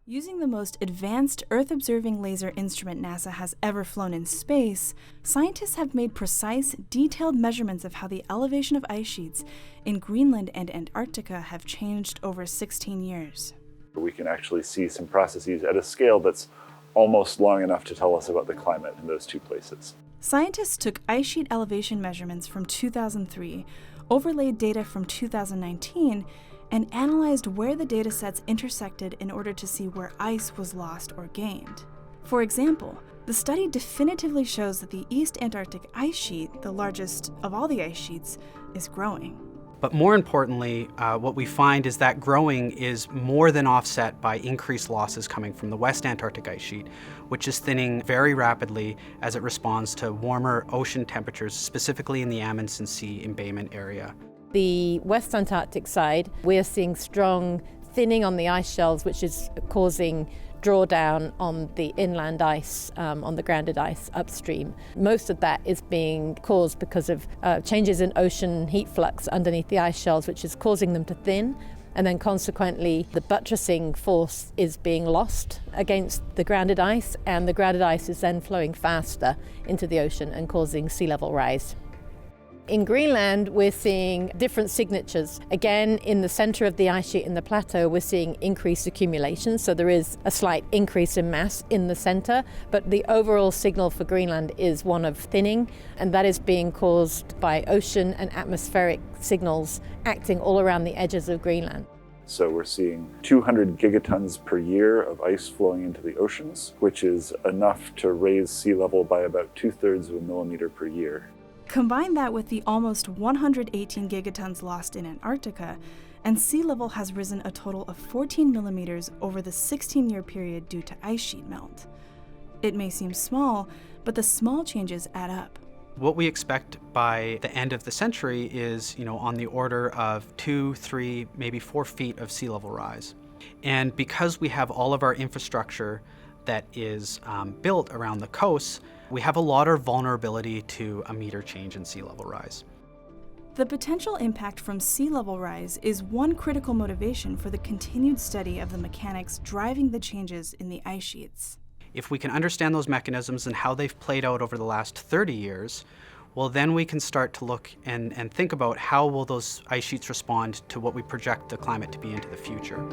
Using the most advanced Earth-observing laser instrument NASA has ever flown in space, scientists have made precise, detailed measurements of how the elevation of ice sheets in Greenland and Antarctica have changed over 16 years. We can actually see some processes at a scale that's almost long enough to tell us about the climate in those two places. Scientists took ice sheet elevation measurements from 2003, overlaid data from 2019, and analyzed where the datasets intersected in order to see where ice was lost or gained. For example, the study definitively shows that the East Antarctic ice sheet, the largest of all the ice sheets, is growing. But more importantly, what we find is that growing is more than offset by increased losses coming from the West Antarctic ice sheet, which is thinning very rapidly as it responds to warmer ocean temperatures, specifically in the Amundsen Sea embayment area. The West Antarctic side, we're seeing strong thinning on the ice shelves, which is causing drawdown on the inland ice, on the grounded ice upstream. Most of that is being caused because of changes in ocean heat flux underneath the ice shelves, which is causing them to thin. And then consequently, the buttressing force is being lost against the grounded ice, and the grounded ice is then flowing faster into the ocean and causing sea level rise. In Greenland, we're seeing different signatures. Again, in the center of the ice sheet in the plateau, we're seeing increased accumulation, so there is a slight increase in mass in the center, but the overall signal for Greenland is one of thinning, and that is being caused by ocean and atmospheric signals acting all around the edges of Greenland. So we're seeing 200 gigatons per year of ice flowing into the oceans, which is enough to raise sea level by about 2/3 of a millimeter per year. Combine that with the almost 118 gigatons lost in Antarctica, and sea level has risen a total of 14 millimeters over the 16-year period due to ice sheet melt. It may seem small, but the small changes add up. What we expect by the end of the century is, on the order of 2, 3, maybe 4 feet of sea level rise. And because we have all of our infrastructure that is built around the coasts, we have a lot of vulnerability to a meter change in sea level rise. The potential impact from sea level rise is one critical motivation for the continued study of the mechanics driving the changes in the ice sheets. If we can understand those mechanisms and how they've played out over the last 30 years, well, then we can start to look and think about how will those ice sheets respond to what we project the climate to be into the future.